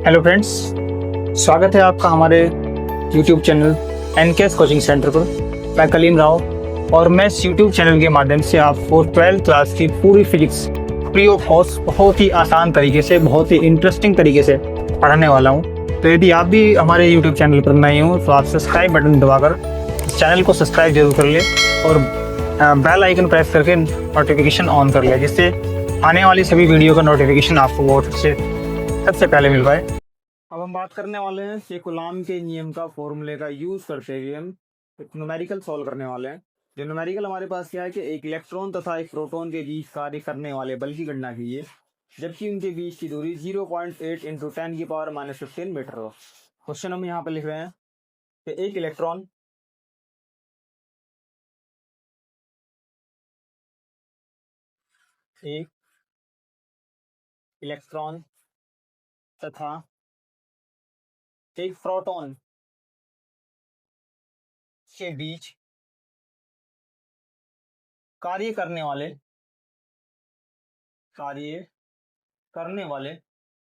Hello friends, स्वागत है आपका हमारे YouTube channel NKS coaching centre पर। मैं कलीम राव और मैं इस यूट्यूब चैनल के माध्यम से आपको 12th क्लास की पूरी फिजिक्स फ्री ऑफ कॉस्ट बहुत ही आसान तरीके से, बहुत ही इंटरेस्टिंग तरीके से पढ़ाने वाला हूँ। तो यदि आप भी हमारे यूट्यूब चैनल पर नए हो तो आप सब्सक्राइब बटन दबाकर चैनल को सब्सक्राइब जरूर कर लें और बेल आइकन प्रेस करके नोटिफिकेशन ऑन कर लें, जिससे आने वाली सभी वीडियो का नोटिफिकेशन आपको बहुत सबसे पहले मिल पाए। अब हम बात करने वाले हैं कि कूलॉम के नियम का फॉर्मूले का यूज करते हुए हम एक न्यूमेरिकल सॉल्व करने वाले हैं। जो न्यूमेरिकल हमारे पास क्या है कि एक इलेक्ट्रॉन तथा एक प्रोटॉन के बीच कार्य करने वाले बल की गणना कीजिए जबकि उनके बीच की दूरी 0.8 इंटू 10⁻⁻15 मीटर हो। क्वेश्चन हम यहाँ पे लिख रहे हैं कि एक इलेक्ट्रॉन तथा एक प्रोटॉन के बीच कार्य करने वाले बल की गणना करो जब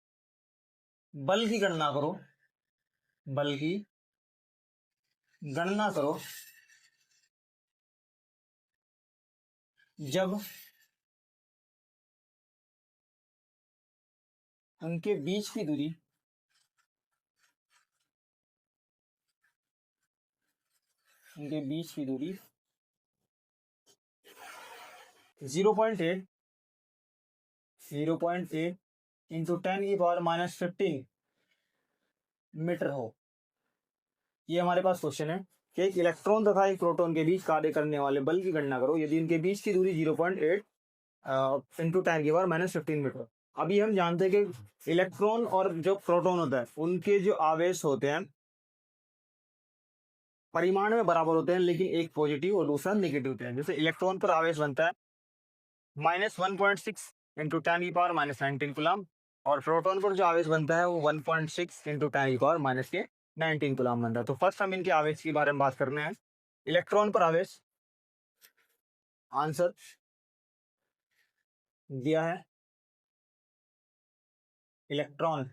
उनके बीच की दूरी 0.8 इंटू 10⁻⁻15 मीटर हो। ये हमारे पास क्वेश्चन है कि एक इलेक्ट्रॉन तथा एक प्रोटॉन के बीच कार्य करने वाले बल की गणना करो यदि इनके बीच की दूरी 0.8 इंटू 10⁻⁻15 मीटर। अभी हम जानते हैं कि इलेक्ट्रॉन और जो प्रोटॉन होता है उनके जो आवेश होते हैं परिमाण में बराबर होते हैं, लेकिन एक पॉजिटिव और दूसरा नेगेटिव होते हैं। जैसे इलेक्ट्रॉन पर आवेश बनता है -1.6 इंटू 10⁻⁻19 कूलम और प्रोटॉन पर जो आवेश बनता है वो 1.6 इंटू 10⁻⁻19 कूलम बनता है। तो फर्स्ट हम इनके आवेश के बारे में बात करने हैं। इलेक्ट्रॉन पर आवेश आंसर दिया है, इलेक्ट्रॉन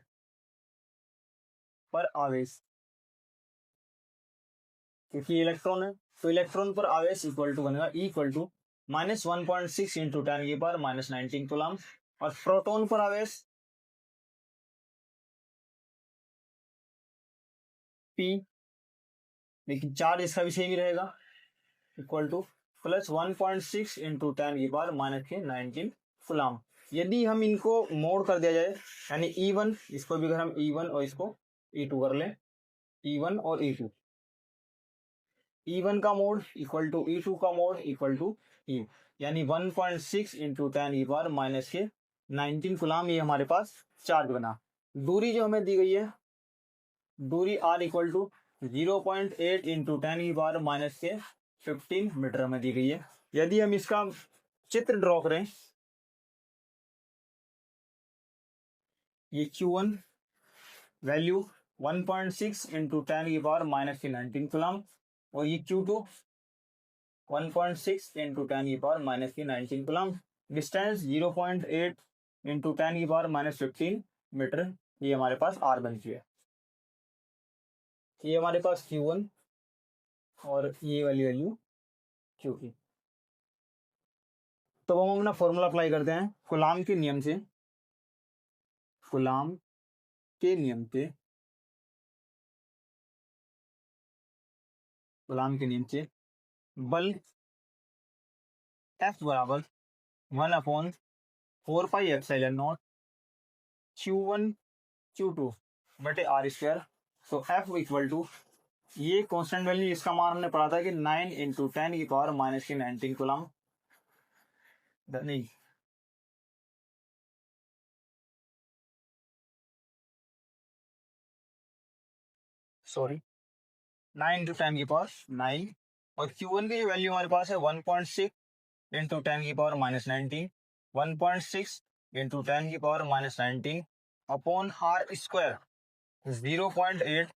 पर आवेश, क्योंकि इलेक्ट्रॉन है तो इलेक्ट्रॉन पर आवेश इक्वल टू बनेगा -1.6 इंटू 10⁻⁻19 कूलम और प्रोटॉन पर आवेश P, लेकिन चार्ज इसका भी सेम ही रहेगा, इक्वल टू +1.6 इंटू 10⁻⁻19 कूलम। यदि हम इनको मोड कर दिया जाए यानी E1, इसको भी अगर हम E1 और इसको E2 कर लें, E1 और E2, E1 का मोड इक्वल टू E2 का मोड इक्वल टू E, यानी 1.6 इंटू 10⁻⁻19 कूलम ये हमारे पास चार्ज बना। दूरी जो हमें दी गई है, दूरी R equal to 0.8 into 10⁻⁻15 metre हमें दी गई है। यदि हम इसका चित्र ड्रॉ करें, ये Q1 वैल्यू 1.6 इंटू 10⁻⁻19 कूलम और ये Q2 1.6 into 10⁻⁻19 coulomb. Distance 0.8 into 10⁻⁻15 metre, ये हमारे पास R बनती है। ये हमारे पास Q1 और ये वाली वैल्यू Q की। तो हम अपना फॉर्मूला अप्लाई करते हैं कूलॉम के नियम से। कूलॉम के नियम से बल F बराबर 1/4πε0 Q1 Q2 बटे R²। तो F इक्वल टू, ये कांस्टेंट वैल्यू, इसका मान हमने पढ़ा था कि 9 इंटू 10⁻⁻19 कूलम, नहीं सॉरी 9 इंटू 10⁻9 और Q1 की वैल्यू हमारे पास है 1.6 into 10⁻19 1.6 into 10⁻19 upon R², 0.8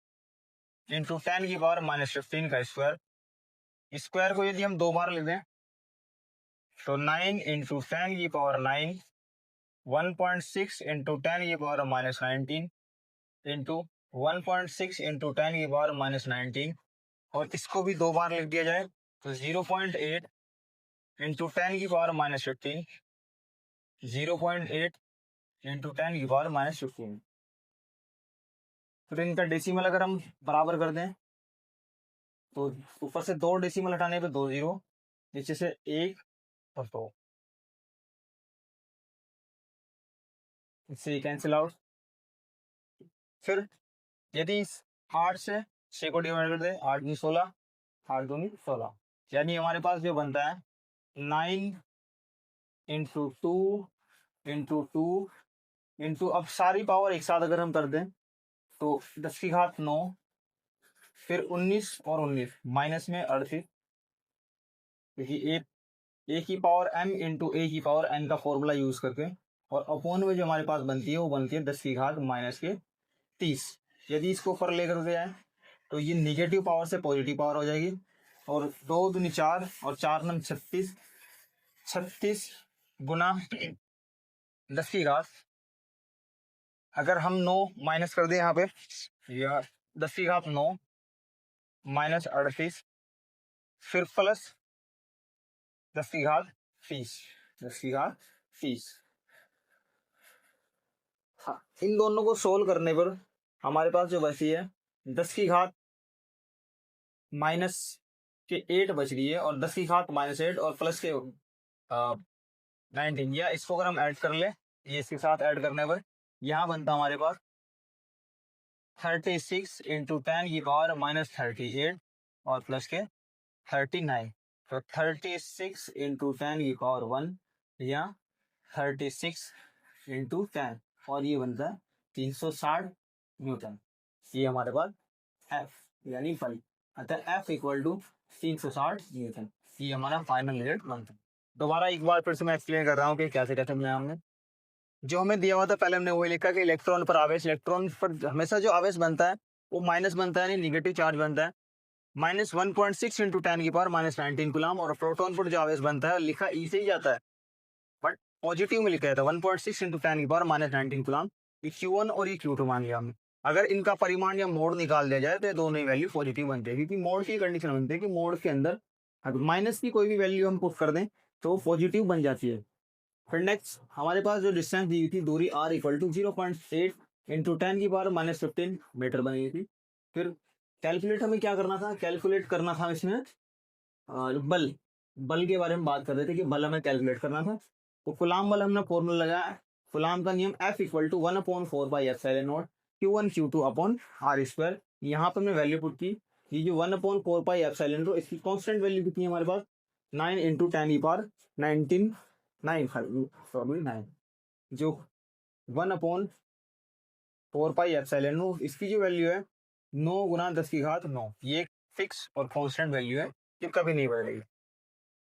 into 10⁻⁻15 का स्क्वायर। स्क्वायर को यदि हम दो बार ले दें तो 9 इंटू 10⁻9 1.6 इंटू 10⁻19 इंटू 1.6 इंटू 10⁻⁻19, और इसको भी दो बार लिख दिया जाए तो 0.8 इंटू 10⁻⁻15, 0.8 इंटू 10⁻⁻15। फिर इनका डेसिमल अगर हम बराबर कर दें तो ऊपर से दो डेसिमल हटाने पे 2 0, नीचे से 1 और 2, इससे कैंसिल आउट। फिर यदि इस 8 से 6 को डिवाइड कर दें, 8 दूनी 16, 8 दूनी 16, यानी हमारे पास जो बनता है 9 इंटू 2 इंटू 2 इंटू, अब सारी पावर एक साथ अगर हम कर दें तो 10⁻9, फिर 19 और 19 माइनस में 38, क्योंकि एक ही पावर m इंटू ए की पावर n का फॉर्मूला यूज करके, और अपॉन में जो हमारे पास बनती है वो बनती है 10⁻⁻30। यदि इसको ऊपर लेकर जाए तो ये निगेटिव पावर से पॉजिटिव पावर हो जाएगी, और 2 दूनी 4 और 4 नम 36, 36 गुना 10⁻, अगर हम 9 माइनस कर दें यहाँ पे, या 10⁻9 माइनस 38, फिर प्लस 10⁻30, 10⁻30। हाँ, इन दोनों को सोल्व करने पर हमारे पास जो बची है 10⁻⁻8 बच रही है, और 10⁻⁻8 और प्लस के 19, या इसको अगर हम ऐड कर ले, ये इसके साथ ऐड करने पर यहाँ बनता हमारे पास 36 इंटू 10⁻⁻38 और प्लस के 39, तो 36 इंटू 10⁻1 या 36 इंटू 10, और ये बनता है 360 न्यूटन। ये हमारे पास F यानी फाई, अतः F इक्वल टू 360 न्यूटन, ये हमारा फाइनल रिजल्ट बनता है। दोबारा एक बार फिर से मैं एक्सप्लेन कर रहा हूँ कि कैसे कैसे हमने जो हमें दिया हुआ था पहले हमने वही लिखा कि इलेक्ट्रॉन पर आवेश, इलेक्ट्रॉन पर हमेशा जो आवेश बनता है वो माइनस बनता है, नहीं निगेटिव चार्ज बनता है, -1.6 इंटू 10⁻⁻19 कूलम, और प्रोटॉन पर जो आवेश बनता है लिखा ई से ही जाता है, बट पॉजिटिव में लिखा जाता है 1.6 इंटू 10⁻⁻19 कूलम। ये Q1 और ये Q2 मान लिया हमने। अगर इनका परिमाण या मोड निकाल दिया जाए तो दोनों ही वैल्यू पॉजिटिव बनती है, क्योंकि मोड की कंडीशन बनती है कि मोड के अंदर अगर माइनस की कोई भी वैल्यू हम पुट कर दें तो पॉजिटिव बन जाती है। फिर नेक्स्ट हमारे पास जो डिस्टेंस दी थी, दूरी r equal to 0.8 into 10⁻⁻15 metre बनी थी। फिर कैलकुलेट हमें क्या करना था, कैलकुलेट करना था इसमें बल के बारे में बात कर रहे थे कि बल हमें कैलकुलेट करना था। तो कूलम बल हमने फॉर्मूला लगाया, कूलम का नियम F equal to 1/4πε0 Q1 Q2 upon r²। यहाँ पर हमने वैल्यू पुट की, ये जो 1/4πε0 इसकी कांस्टेंट वैल्यू कितनी है हमारे पास 9 इंटू 10⁻19 9 जो 1/4πε0 इसकी जो वैल्यू है 9 गुना 10⁻9, ये फिक्स और कांस्टेंट वैल्यू है, ये कभी नहीं बदलेगी।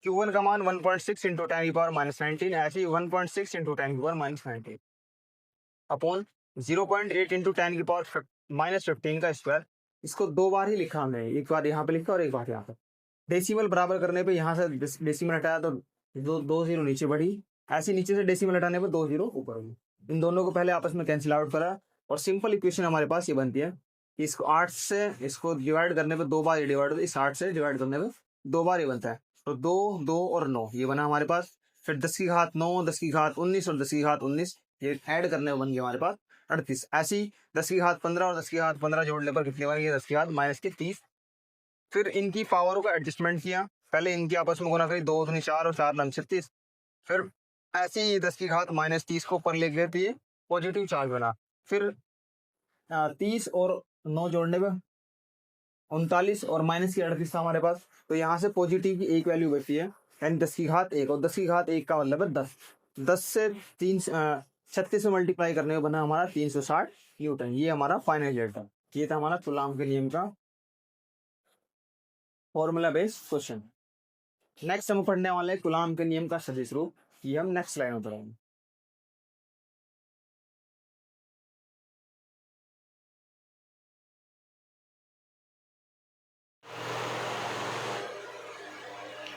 Q1 का मान 1.6 इंटू 10⁻19, ऐसे ही 1.6 इंटू 10⁻19 अपॉन 0.8 इंटू 10⁻⁻15 का स्क्वायर। इसको दो बार ही लिखा हमने, एक बार यहाँ पे लिखा और एक बार यहाँ पे। डेसिमल बराबर करने पे यहाँ से डेसिमल हटाया तो दो जीरो नीचे बढ़ी, ऐसे नीचे से डेसिमल हटाने पर 2 0 ऊपर हुई। इन दोनों को पहले आपस में कैंसिल आउट करा, और सिंपल इक्वेशन हमारे पास ये बनती है कि इसको 8 से इसको डिवाइड करने पे 2 बार ये डिवाइड होता है, इस 8 से डिवाइड करने पे 2 बार ये बनता है, तो 2 2 और 9 ये बना हमारे पास। फिर 10⁻9 10⁻19 और 10⁻19 ये ऐड करने में बन गया हमारे पास 38। ऐसी 10⁻15 और 10⁻15 जोड़ने पर कितने बन गए 10⁻−30। फिर इनकी पावरों का एडजस्टमेंट किया, पहले इनकी आपस में गुना करी, 2 दूनी 4 और 4 9 36। फिर ऐसे ही 10⁻−30 को ऊपर ले गए तो ये पॉजिटिव चार्ज बना। फिर 30 और 9 जोड़ने पर 39 और माइनस की 38 था हमारे पास, तो यहाँ से पॉजिटिव की एक वैल्यू बची है, यानी 10⁻1, और 10⁻1 का मतलब है 10। 10 से 36 में मल्टीप्लाई करने में बना हमारा 360 न्यूटन। ये हमारा फाइनल रिजल्ट था। ये था हमारा कूलम के नियम का फॉर्मूला बेस्ड क्वेश्चन। नेक्स्ट हम पढ़ने वाले हैं कूलम के नियम का सदिश रूप, ये हम नेक्स्ट स्लाइड में पढ़ेंगे।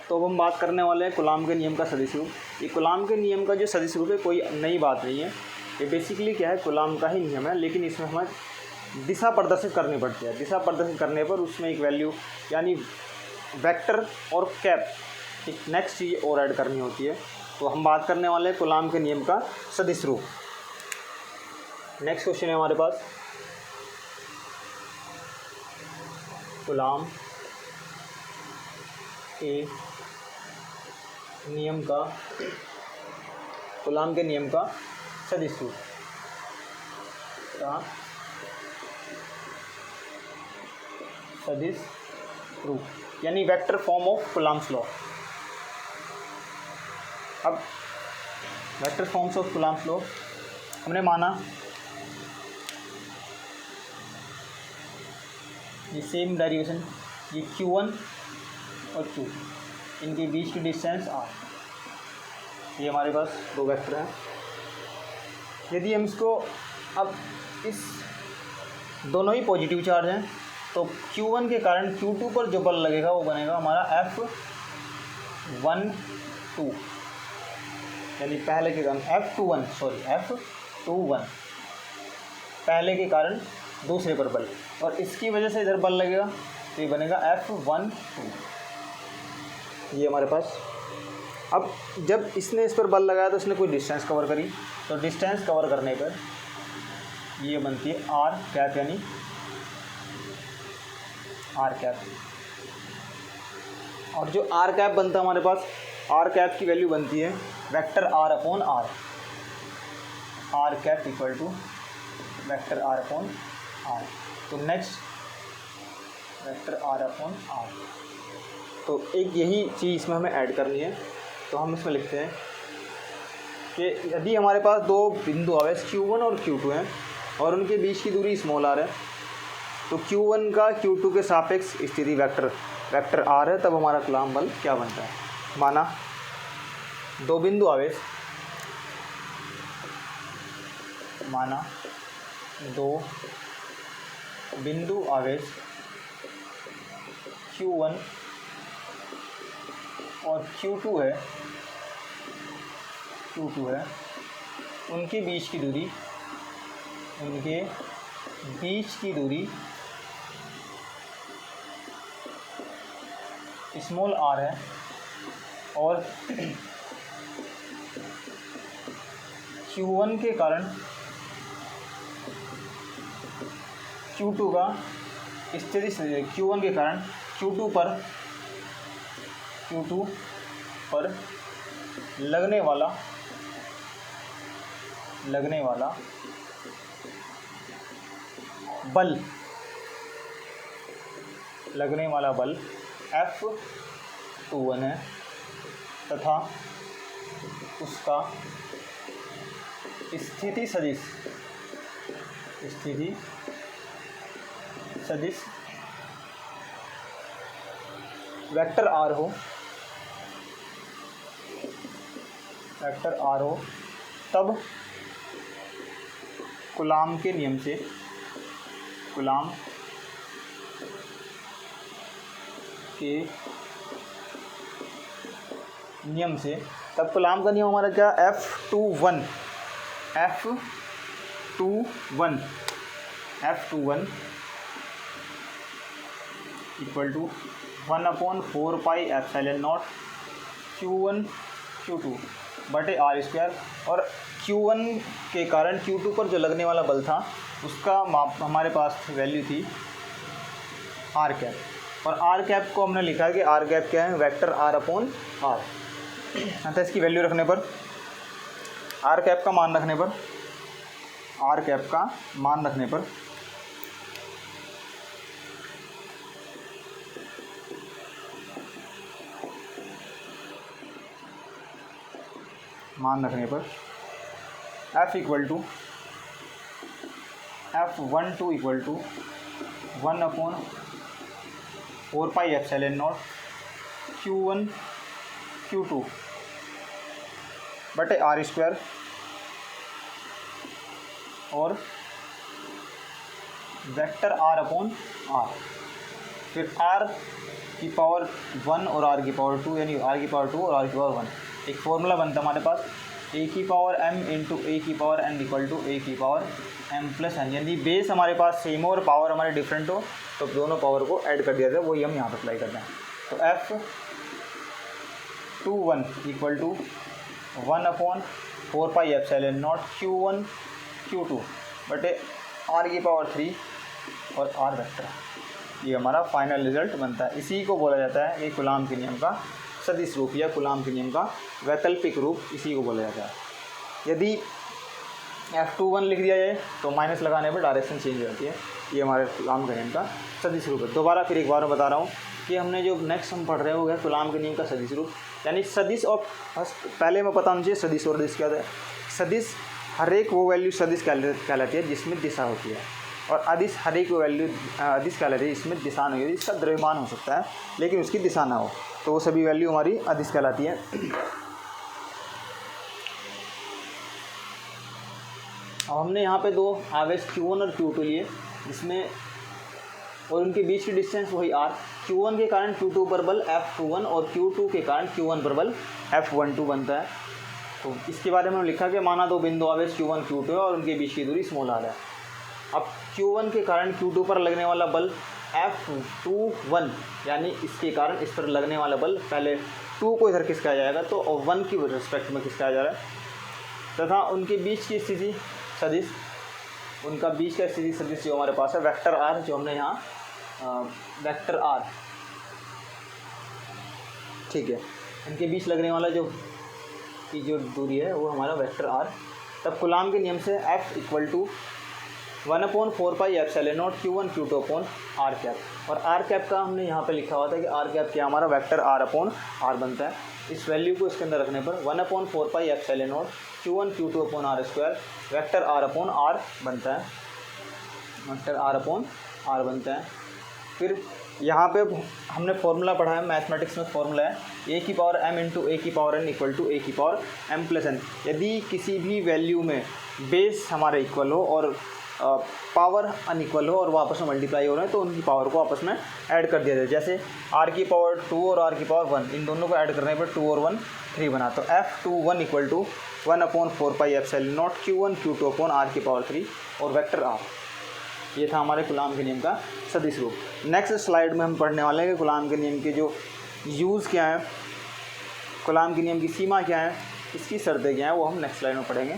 तो अब हम बात करने वाले हैं कूलम के नियम का सदिश रूप। ये कूलम के नियम का जो सदिश रूप है कोई नई बात नहीं है, ये बेसिकली क्या है कूलम का ही नियम है, लेकिन इसमें हमें दिशा प्रदर्शित करनी पड़ती है। दिशा प्रदर्शित करने पर उसमें एक वैल्यू यानी वेक्टर और कैप, एक नेक्स्ट चीज़ और ऐड करनी होती है। तो हम बात करने वाले हैं कूलाम के नियम का सदिश रूप। नेक्स्ट क्वेश्चन है हमारे पास, कूलाम के नियम का, कूलाम के नियम का सदिश रूप का सदिश रूप यानी vector form of Coulomb's law. अब vector forms of Coulomb's law हमने माना ये सेम डेरिवेशन, ये Q1 और Q, इनके बीच की डिस्टेंस R, ये हमारे पास दो वेक्टर हैं। यदि हम इसको, अब इस दोनों ही पॉजिटिव चार्ज हैं तो Q1 के कारण Q2 पर जो बल लगेगा वो बनेगा हमारा F12, यानी पहले के कारण F21 पहले के कारण दूसरे पर बल, और इसकी वजह से इधर बल लगेगा तो ये बनेगा F12, ये हमारे पास। अब जब इसने इस पर बल लगाया तो इसने कोई डिस्टेंस कवर करी, तो डिस्टेंस कवर करने पर ये बनती है R कैप, यानी R कैप। और जो R कैप बनता है हमारे पास, R कैप की वैल्यू बनती है vector R upon R, R cap equal to vector R upon R। तो next vector R upon R, तो एक यही चीज़ इसमें हमें ऐड करनी है। तो हम इसमें लिखते हैं कि यदि हमारे पास दो बिंदु आवेश Q1 और Q2 हैं और उनके बीच की दूरी स्मॉल r है, तो Q1 का Q2 के सापेक्ष स्थिति वेक्टर R है, तब हमारा कूलाम बल क्या बनता है। माना दो बिंदु आवेश, माना दो बिंदु आवेश Q1 और Q2 है, उनके बीच की दूरी स्मॉल r है, और Q1 के कारण Q2 का स्थिति, Q1 के कारण Q2 पर लगने वाला बल F21 है, तथा उसका स्थिति सदिश वेक्टर R हो, तब कूलाम के नियम से, तब कूलाम का नियम हमारा क्या, F21 equal to 1/4πε0 Q1 Q2 बटे R स्क्वायर। और Q1 के कारण Q2 पर जो लगने वाला बल था उसका माप हमारे पास वैल्यू थी R कैप, और R कैप को हमने लिखा है कि R कैप क्या है, वेक्टर R अपॉन R। अतः इसकी वैल्यू रखने पर, R कैप का मान रखने पर F equal to F12 equal to 1/4πε0 Q1 Q2 बटे R स्क्वायर, और वेक्टर R अपॉन R। फिर R की पावर 1 और R की पावर 2, यानी R की पावर 2 और R की पावर 1, एक फॉर्मूला बनता है हमारे पास ए की पावर m इंटू ए की पावर n इक्वल टू ए की पावर m प्लस n। यदि बेस हमारे पास सेम हो और पावर हमारे डिफरेंट हो तो दोनों पावर को ऐड कर दिया जाए, वही हम यहाँ पर अप्लाई करते हैं। तो F21 equal to 1/4πε0 Q1 Q2 बटे r की पावर 3 और r वेक्टर। ये हमारा फाइनल रिजल्ट बनता है। इसी को बोला जाता है ये कूलाम के नियम का सदिश रूप या कूलाम के नियम का वैकल्पिक रूप, इसी को बोला जाता है। यदि F21 लिख दिया जाए तो माइनस लगाने पर डायरेक्शन चेंज हो जाती है। ये हमारे कूलाम के नियम का सदिश रूप है। दोबारा फिर एक बार मैं बता रहा हूँ कि हमने जो नेक्स्ट हम पढ़ रहे हो गया कूलाम के नियम का सदिश रूप, यानी सदिश और पहले मैं पता मुझे सदिश और अदिश क्या है। सदिश हर एक वो वैल्यू सदिश कहलाती है जिसमें दिशा होती है, और अदिश हर एक वो वैल्यू अदिश कहलाती है जिसमें दिशा नहीं होती। इसका द्रव्यमान हो सकता है लेकिन उसकी दिशा ना हो, तो वो सभी वैल्यू हमारी अदिश कहलाती है। अब हमने यहाँ पे दो आवेश Q1 और Q2 लिए, जिसमें और उनके बीच की डिस्टेंस वही r। Q1 के कारण Q2 पर बल F21 और Q2 के कारण Q1 पर बल F12 बनता है। तो इसके बारे में हमने लिखा कि माना दो बिंदु आवेश Q1 Q2 है और उनके बीच की दूरी स्मॉल r है। अब Q1 के कारण Q2 पर लगने वाला बल F21, यानी इसके कारण इस पर लगने वाला बल, पहले 2 को इधर खिसकाया जाएगा तो 1 की रिस्पेक्ट में खिसकाया जा रहा है, तथा उनके बीच की स्थिति सदिश, उनका बीच का स्थिति सदिश जो हमारे पास है वेक्टर r, जो हमने यहाँ वेक्टर r, ठीक है, इनके बीच लगने वाला जो दूरी है वो हमारा वेक्टर r। तब कूलाम के नियम से F equal to 1/4πε0 Q1 Q2 upon r cap, और r कैप का हमने यहाँ पे लिखा हुआ था कि r कैप क्या हमारा वेक्टर r अपॉन r बनता है। इस वैल्यू को इसके अंदर रखने पर 1/4πε0 Q1 Q2 upon r square vector r upon r बनता है, वेक्टर r अपॉन r बनता है। फिर यहाँ पे हमने फॉर्मूला पढ़ा है, मैथमेटिक्स में फॉर्मूला है a की पावर m इंटू ए की पावर n इक्वल टू ए की पावर m प्लस n। यदि किसी भी वैल्यू में बेस हमारे इक्वल हो और पावर अनइक्वल हो और वो आपस में मल्टीप्लाई हो रहे हैं तो उनकी पावर को आपस में ऐड कर दिया जाए। जैसे r की पावर 2 और r की पावर 1, इन दोनों को ऐड करने पर 2 और 1 3 बना। तो F21 equal to 1/4πε0 Q1 Q2 upon r की पावर 3 और वेक्टर r। ये था हमारे कूलाम के नियम का सदिश रूप। नेक्स्ट स्लाइड में हम पढ़ने वाले हैं कि कूलाम के नियम के जो यूज़ क्या है, कूलाम के नियम की सीमा क्या है, इसकी शर्तें क्या हैं, वो हम नेक्स्ट स्लाइड में पढ़ेंगे।